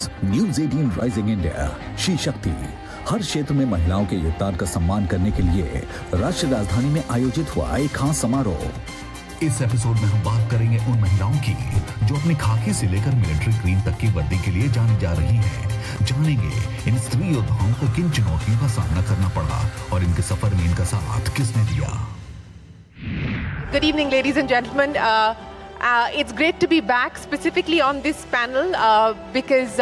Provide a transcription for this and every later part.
News 18 rising India she शक्ति हर क्षेत्र में महिलाओं के योगदान का सम्मान करने के लिए राष्ट्रीय राजधानी में आयोजित हुआ एक खास समारोह। इस एपिसोड में हम बात करेंगे उन महिलाओं की जो अपने खाकी से लेकर मिलिट्री ग्रीन तक की वर्दी के लिए जानी जा रही हैं। जानेंगे इन स्त्री योद्धाओं को किन चुनौतियों का सामना करना पड़ा और इनके सफर में इनका साथ किसने दिया। Good evening, ladies and gentlemen. It's great to be back, specifically on this panel, because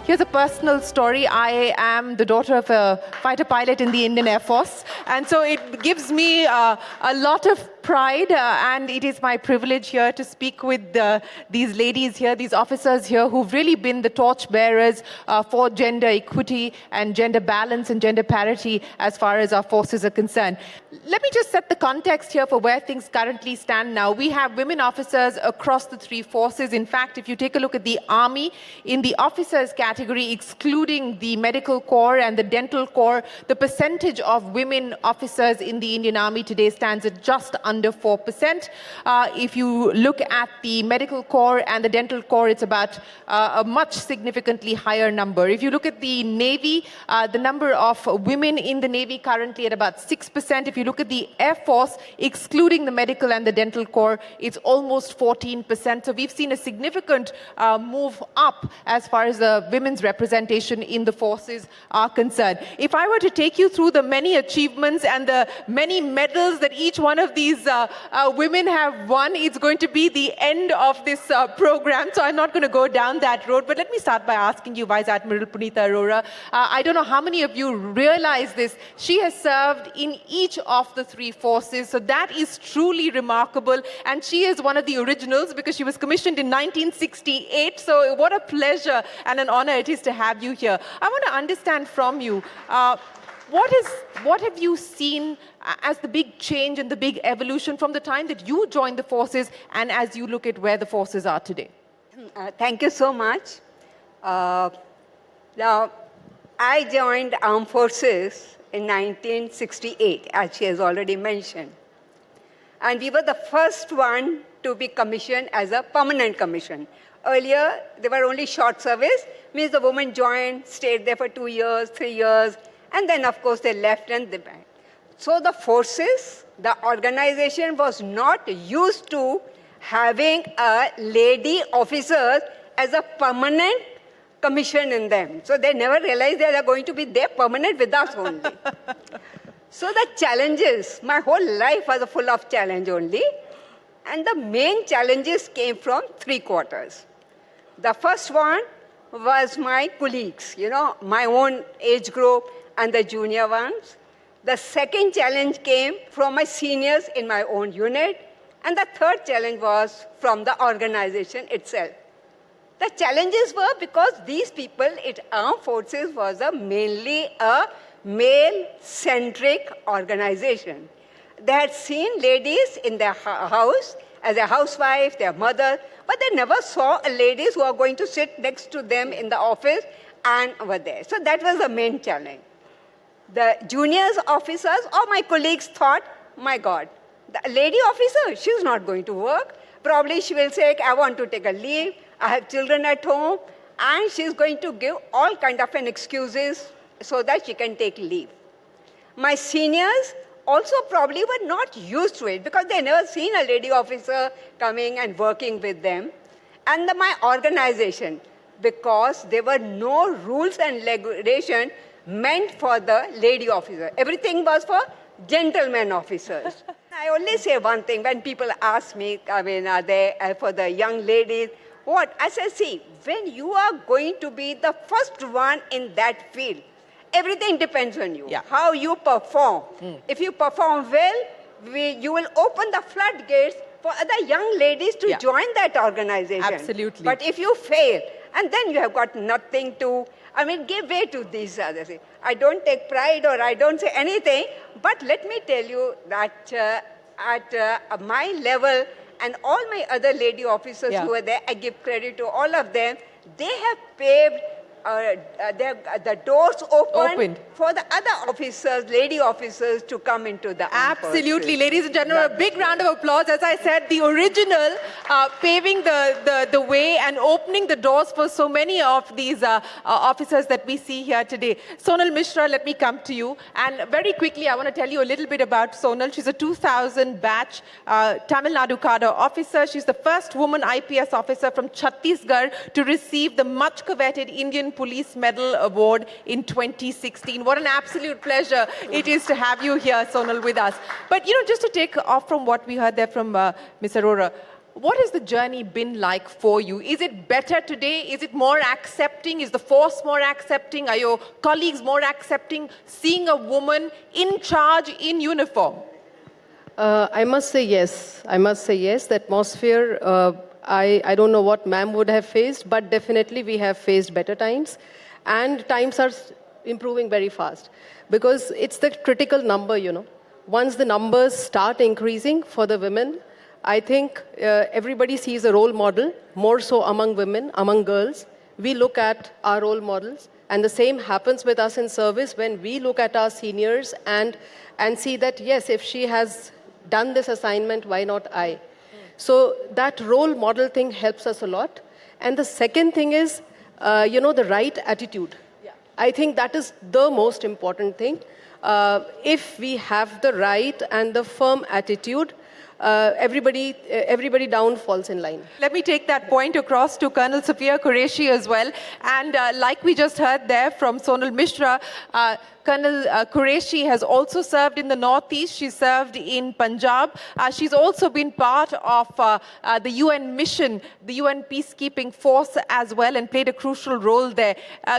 here's a personal story. I am the daughter of a fighter pilot in the Indian Air Force, and so it gives me a lot of pride, and it is my privilege here to speak with these ladies here, these officers here, who've really been the torch bearers for gender equity and gender balance and gender parity as far as our forces are concerned. Let me just set the context here for where things currently stand now. We have women officers across the three forces. In fact, if you take a look at the Army, in the officers category, excluding the Medical Corps and the Dental Corps, the percentage of women officers in the Indian Army today stands at just under 4%. If you look at the Medical Corps and the Dental Corps, it's about a much significantly higher number. If you look at the Navy, the number of women in the Navy currently at about 6%. If you look at the Air Force, excluding the Medical and the Dental Corps, it's almost 14%. So we've seen a significant move up as far as the women's representation in the forces are concerned. If I were to take you through the many achievements and the many medals that each one of these women have won, it's going to be the end of this program. So I'm not going to go down that road. But let me start by asking you, Vice Admiral Punita Arora, I don't know how many of you realize this. She has served in each of the three forces. So that is truly remarkable. And she is one of the originals because she was commissioned in 1968. So what a pleasure and an honor it is to have you here. I want to understand from you, what have you seen as the big change and the big evolution from the time that you joined the forces and as you look at where the forces are today? Thank you so much. Now, I joined Armed Forces in 1968, as she has already mentioned. And we were the first one to be commissioned as a permanent commission. Earlier, they were only short service, means the woman joined, stayed there for 2 years, 3 years, and then, of course, they left and they went. So the forces, the organization was not used to having a lady officer as a permanent commission in them. So they never realized they are going to be there permanent with us only. So the challenges, my whole life was full of challenge only. And the main challenges came from three quarters. The first one was my colleagues, my own age group and the junior ones. The second challenge came from my seniors in my own unit. And the third challenge was from the organization itself. The challenges were because these people at Armed Forces was mainly a male-centric organization. They had seen ladies in their house as a housewife, their mother, but they never saw ladies who are going to sit next to them in the office and were there. So that was the main challenge. The juniors officers or my colleagues thought, my God, the lady officer, she's not going to work. Probably she will say, I want to take a leave, I have children at home, and she's going to give all kind of excuses so that she can take leave. My seniors also probably were not used to it because they never seen a lady officer coming and working with them. And my organization, because there were no rules and regulations meant for the lady officer. Everything was for gentlemen officers. I only say one thing when people ask me, are they for the young ladies? What? I say, see, when you are going to be the first one in that field, everything depends on you, how you perform. If you perform well, you will open the floodgates for other young ladies to join that organization. Absolutely. But if you fail, and then you have got nothing to, give way to these others. I don't take pride or I don't say anything, but let me tell you that at my level and all my other lady officers who are there, I give credit to all of them, they have paved the doors opened for the other officers, lady officers, to come into the armed Absolutely. forces. Ladies and gentlemen, a big round of applause. As I said, the original paving the way and opening the doors for so many of these officers that we see here today. Sonel Mishra, let me come to you. And very quickly, I want to tell you a little bit about Sonel. She's a 2000 batch Tamil Nadu cadre officer. She's the first woman IPS officer from Chhattisgarh to receive the much coveted Indian Police Medal Award in 2016. What an absolute pleasure it is to have you here, Sonel, with us. But, just to take off from what we heard there from Ms. Arora, what has the journey been like for you? Is it better today? Is it more accepting? Is the force more accepting? Are your colleagues more accepting seeing a woman in charge in uniform? I must say yes. The atmosphere, I don't know what ma'am would have faced, but definitely we have faced better times. And times are improving very fast. Because it's the critical number, Once the numbers start increasing for the women, I think everybody sees a role model, more so among women, among girls. We look at our role models. And the same happens with us in service when we look at our seniors and see that, yes, if she has done this assignment, why not I? So that role model thing helps us a lot. And the second thing is, the right attitude. Yeah. I think that is the most important thing. If we have the right and the firm attitude, everybody down falls in line. Let me take that point across to Colonel Safia Qureshi as well. And like we just heard there from Sonel Mishra, Colonel Qureshi has also served in the Northeast. She served in Punjab. She's also been part of the UN mission, the UN peacekeeping force as well, and played a crucial role there.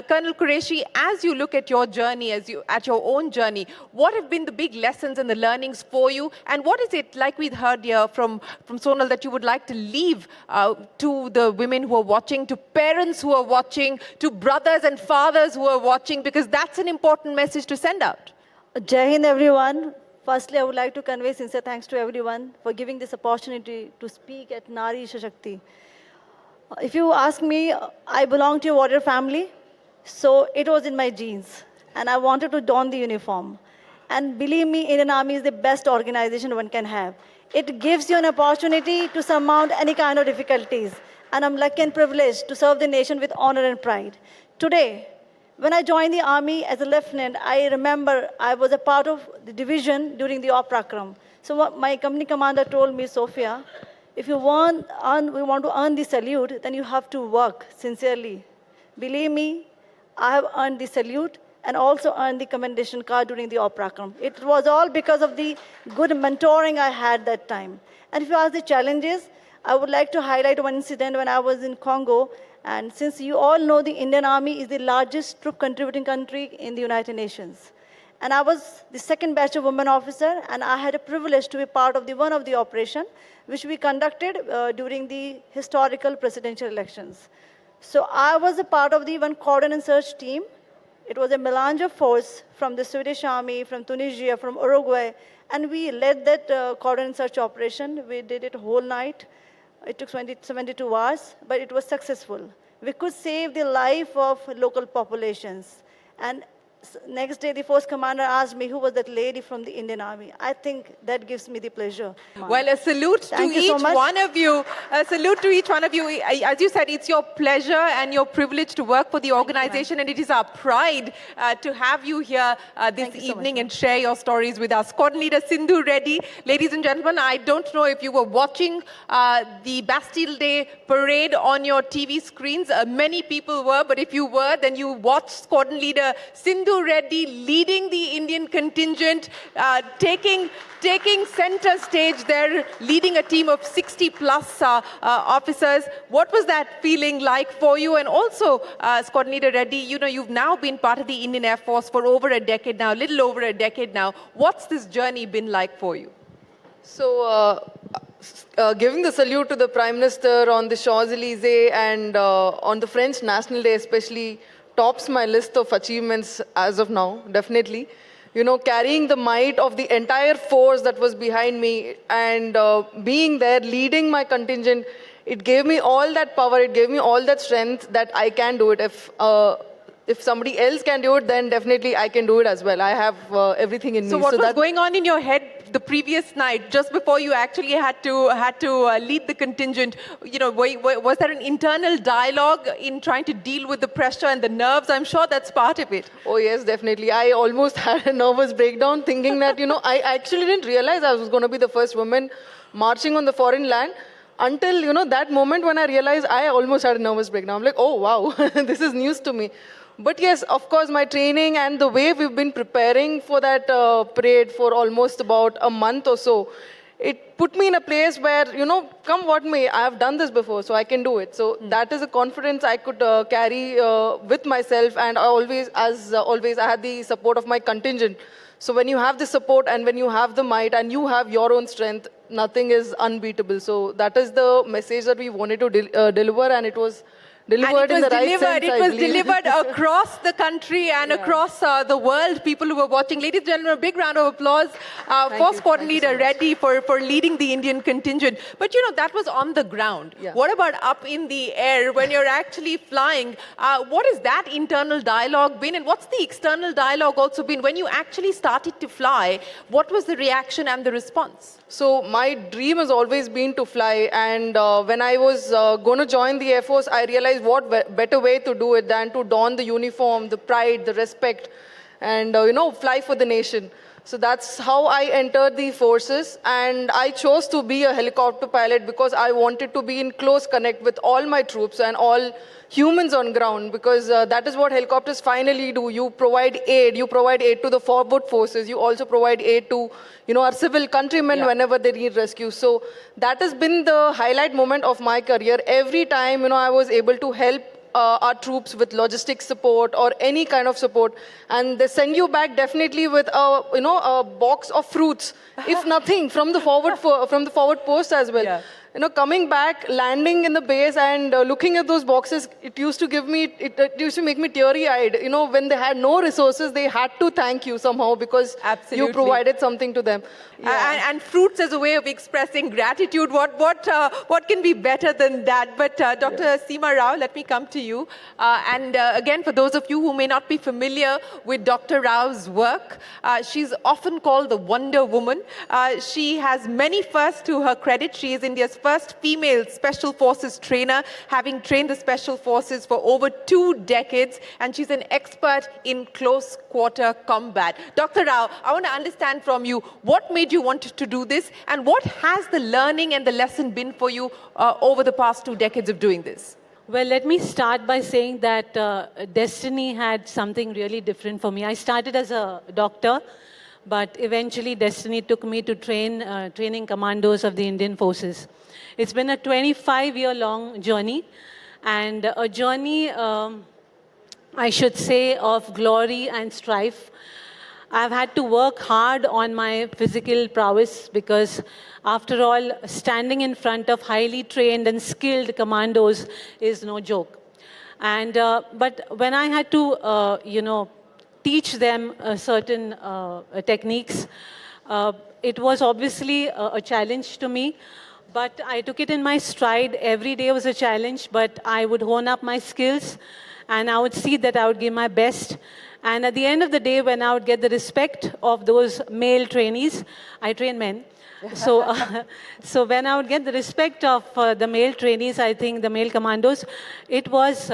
Colonel Qureshi, as you look at your journey, at your own journey, what have been the big lessons and the learnings for you? And what is it, like we heard here from Sonal, that you would like to leave to the women who are watching, to parents who are watching, to brothers and fathers who are watching, because that's an important message to send out? Jai Hind, everyone. Firstly, I would like to convey sincere thanks to everyone for giving this opportunity to speak at India-She Shakti. If you ask me, I belong to a warrior family, so it was in my genes, and I wanted to don the uniform. And believe me, Indian Army is the best organization one can have. It gives you an opportunity to surmount any kind of difficulties, and I'm lucky and privileged to serve the nation with honor and pride. Today, when I joined the army as a lieutenant, I remember I was a part of the division during the Oprakram. So what my company commander told me, Safia, if you want to earn the salute, then you have to work sincerely. Believe me, I have earned the salute and also earned the commendation card during the Oprakram. It was all because of the good mentoring I had that time. And if you ask the challenges, I would like to highlight one incident when I was in Congo. And since you all know, the Indian Army is the largest troop contributing country in the United Nations. And I was the second batch of women officer, and I had a privilege to be part of one of the operation, which we conducted during the historical presidential elections. So I was a part of the one cordon and search team. It was a melange of force from the Swedish Army, from Tunisia, from Uruguay, and we led that cordon and search operation. We did it whole night. It took 72 hours, but it was successful. We could save the life of local populations. And next day, the force commander asked me who was that lady from the Indian Army. I think that gives me the pleasure. Well, a salute to each one of you. A salute to each one of you. As you said, it's your pleasure and your privilege to work for the organization, and it is our pride to have you here this evening and share your stories with us. Squadron Leader CNU Redi. Ladies and gentlemen, I don't know if you were watching the Bastille Day parade on your TV screens. Many people were, but if you were, then you watched Squadron Leader CNU Redi leading the Indian contingent, taking center stage there, leading a team of 60 plus officers. What was that feeling like for you? And also, Squadron Leader Redi, you've now been part of the Indian Air Force for over a decade now, little over a decade now. What's this journey been like for you? So, giving the salute to the Prime Minister on the Champs-Élysées and on the French National Day especially, tops my list of achievements as of now, definitely. Carrying the might of the entire force that was behind me and being there, leading my contingent, it gave me all that power, it gave me all that strength that I can do it. If if somebody else can do it, then definitely I can do it as well. I have everything in me. So what was going on in your head the previous night, just before you actually had to lead the contingent? You know, was there an internal dialogue in trying to deal with the pressure and the nerves? I'm sure that's part of it. Oh yes, definitely. I almost had a nervous breakdown thinking that, I actually didn't realize I was going to be the first woman marching on the foreign land. Until, that moment when I realized, I almost had a nervous breakdown. I'm like, oh, wow, this is news to me. But yes, of course, my training and the way we've been preparing for that parade for almost about a month or so, it put me in a place where, come what may, I have done this before, so I can do it. So that is a confidence I could carry with myself. And as always, I had the support of my contingent. So when you have the support and when you have the might and you have your own strength, nothing is unbeatable. So that is the message that we wanted to deliver, and it was delivered in the right sense. It was delivered across the country and across the world. People who were watching. Ladies and gentlemen, a big round of applause for Squadron Leader Reddy for leading the Indian contingent. But that was on the ground. Yeah. What about up in the air when you're actually flying? What has that internal dialogue been, and what's the external dialogue also been? When you actually started to fly, what was the reaction and the response? So my dream has always been to fly, and when I was going to join the Air Force, I realized what better way to do it than to don the uniform, the pride, the respect, and fly for the nation. So that's how I entered the forces, and I chose to be a helicopter pilot because I wanted to be in close connect with all my troops and all humans on ground, because that is what helicopters finally do. You provide aid to the forward forces. You also provide aid to our civil countrymen whenever they need rescue. So that has been the highlight moment of my career. Every time I was able to help our troops with logistic support or any kind of support, and they send you back definitely with a box of fruits, if nothing, from the forward post as well. Yeah. Coming back, landing in the base and looking at those boxes, it used to make me teary-eyed. When they had no resources, they had to thank you somehow because Absolutely. you provided something to them. Yeah. And fruits as a way of expressing gratitude. What can be better than that? But Dr. Seema Rao, let me come to you. Again, for those of you who may not be familiar with Dr. Rao's work, she's often called the Wonder Woman. She has many firsts to her credit. She is India's first female Special Forces trainer, having trained the Special Forces for over 2 decades, and she's an expert in close quarter combat. Dr. Rao, I want to understand from you, what made you want to do this, and what has the learning and the lesson been for you over the past 2 decades of doing this? Well, let me start by saying that destiny had something really different for me. I started as a doctor, but eventually destiny took me to training commandos of the Indian forces. It's been a 25-year-long journey, and a journey, I should say, of glory and strife. I've had to work hard on my physical prowess because, after all, standing in front of highly trained and skilled commandos is no joke. And but when I had to, teach them certain techniques, it was obviously a challenge to me. But I took it in my stride. Every day was a challenge, but I would hone up my skills, and I would see that I would give my best. And at the end of the day, when I would get the respect of those male trainees, I train men. So when I would get the respect of the male trainees, I think the male commandos, it was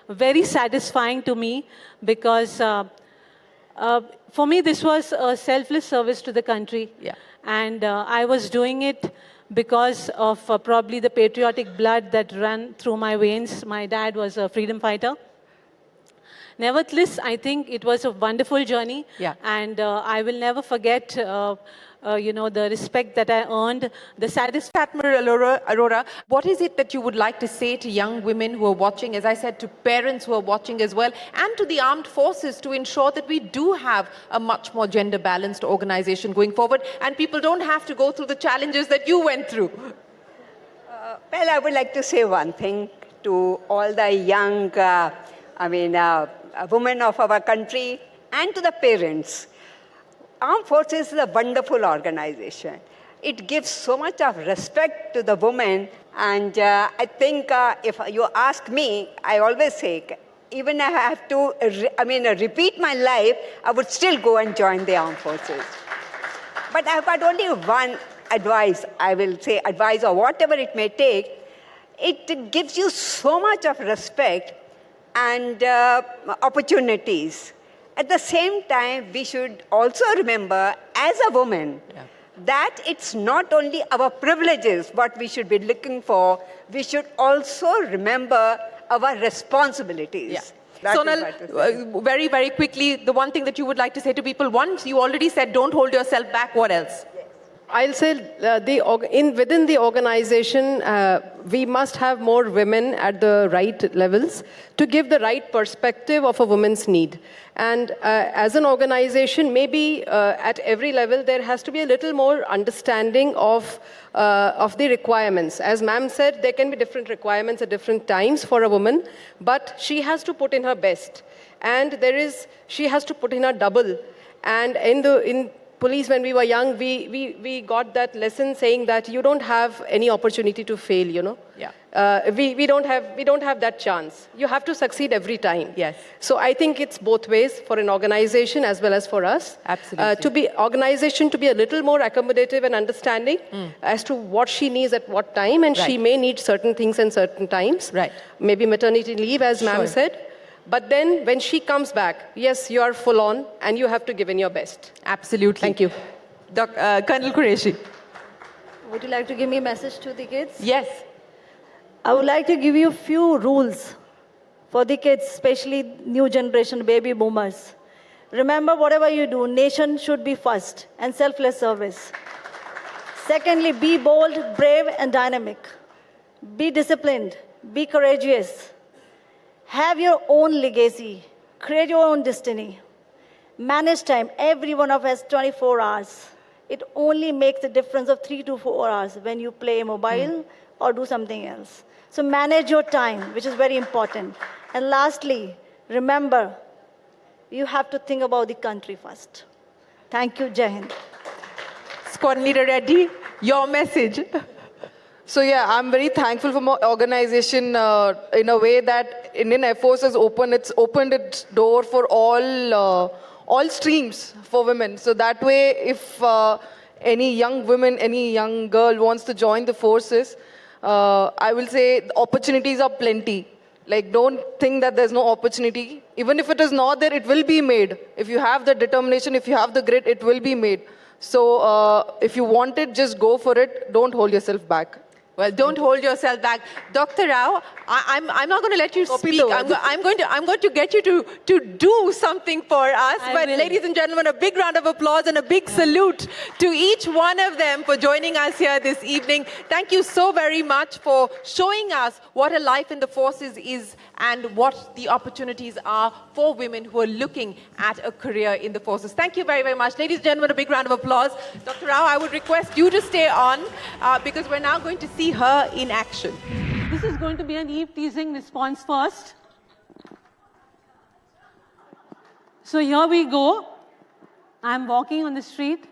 very satisfying to me because for me, this was a selfless service to the country. Yeah. And I was doing it because of probably the patriotic blood that ran through my veins. My dad was a freedom fighter. Nevertheless, I think it was a wonderful journey. Yeah. And I will never forget, the respect that I earned, the satisfaction. Admiral Arora, what is it that you would like to say to young women who are watching, as I said, to parents who are watching as well, and to the armed forces to ensure that we do have a much more gender-balanced organization going forward, and people don't have to go through the challenges that you went through? Well, I would like to say one thing to all the young, women of our country, and to the parents. Armed Forces is a wonderful organization. It gives so much of respect to the women, and I think if you ask me, I always say, even I have to, repeat my life, I would still go and join the armed forces. But I've got only one advice, I will say advice or whatever it may take. It gives you so much of respect and opportunities. At the same time, we should also remember, as a woman, that it's not only our privileges what we should be looking for, we should also remember our responsibilities. Yeah. That is Sonal, what to say. very, very quickly, the one thing that you would like to say to people, once you already said don't hold yourself back, what else? I'll say within the organization, we must have more women at the right levels to give the right perspective of a woman's need. And as an organization, maybe at every level, there has to be a little more understanding of the requirements. As ma'am said, there can be different requirements at different times for a woman, but she has to put in her best. And she has to put in her double. And in police, when we were young, we got that lesson saying that you don't have any opportunity to fail, you know. Yeah. We don't have that chance. You have to succeed every time. Yes. So I think it's both ways for an organization as well as for us. Absolutely. Organization to be a little more accommodative and understanding as to what she needs at what time, and she may need certain things in certain times. Right. Maybe maternity leave, as ma'am said. But then when she comes back, yes, you are full on and you have to give in your best. Absolutely. Thank you. Colonel Qureshi. Would you like to give me a message to the kids? Yes. I would like to give you a few rules for the kids, especially new generation baby boomers. Remember, whatever you do, nation should be first and selfless service. Secondly, be bold, brave, and dynamic. Be disciplined. Be courageous. Have your own legacy. Create your own destiny. Manage time. Every one of us has 24 hours. It only makes a difference of 3 to 4 hours when you play mobile or do something else. So manage your time, which is very important. And lastly, remember, you have to think about the country first. Thank you, Jai Hind. Squad Leader Reddy, your message. So yeah, I'm very thankful for my organization in a way that Indian Air Force has opened its door for all streams for women. So that way, if any young woman, any young girl wants to join the forces, I will say the opportunities are plenty. Like, don't think that there's no opportunity. Even if it is not there, it will be made. If you have the determination, if you have the grit, it will be made. So if you want it, just go for it. Don't hold yourself back. Well, don't hold yourself back. Dr. Rao, I'm not going to let you speak. I'm going to get you to do something for us. But ladies and gentlemen, a big round of applause and a big salute to each one of them for joining us here this evening. Thank you so very much for showing us what a life in the forces is and what the opportunities are for women who are looking at a career in the forces. Thank you very, very much. Ladies and gentlemen, a big round of applause. Dr. Rao, I would request you to stay on because we're now going to see her in action. This is going to be an Eve teasing response first. So here we go. I'm walking on the street.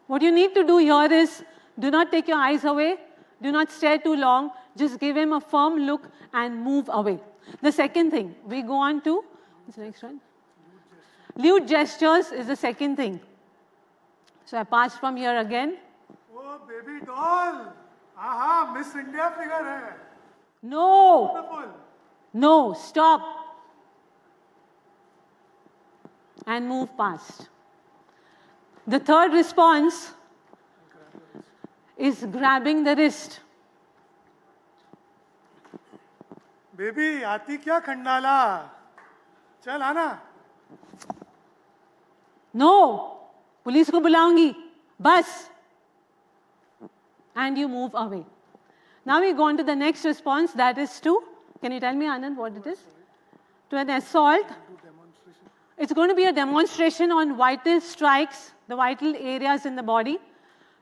What you need to do here is, do not take your eyes away. Do not stare too long. Just give him a firm look and move away. The second thing, we go on to, what's the next one? Lewd gestures is the second thing. So I pass from here again. Oh, baby doll. Aha, Miss India figure hai. No. Beautiful. No, stop. And move past. The third response is grabbing the wrist. Baby, aati kya khandala? Chal आना. No. Police ko bulaungi. Bus. And you move away. Now we go on to the next response, that is to, can you tell me, Anand, what it is? To an assault. It's going to be a demonstration on vital strikes, the vital areas in the body.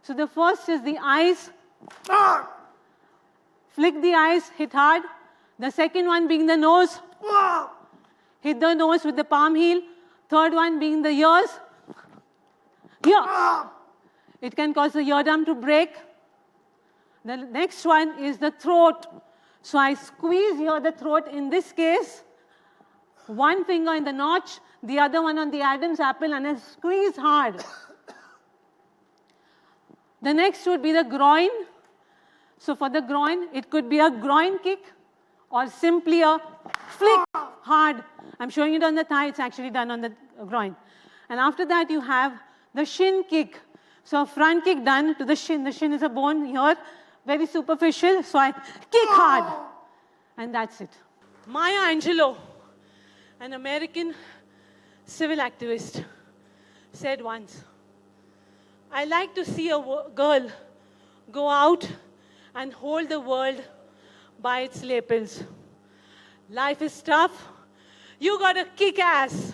So the first is the eyes. Flick the eyes, hit hard. The second one being the nose. Hit the nose with the palm heel. Third one being the ears. Here. It can cause the eardrum to break. The next one is the throat. So I squeeze here the throat. In this case, one finger in the notch, the other one on the Adam's apple, and I squeeze hard. The next would be the groin. So for the groin, it could be a groin kick or simply a flick hard. I'm showing it on the thigh, it's actually done on the groin. And after that, you have the shin kick. So a front kick done to the shin. The shin is a bone here, very superficial, so I kick hard. And that's it. Maya Angelou, an American civil activist, said once, I like to see a girl go out and hold the world by its lapels. Life is tough. You gotta kick ass.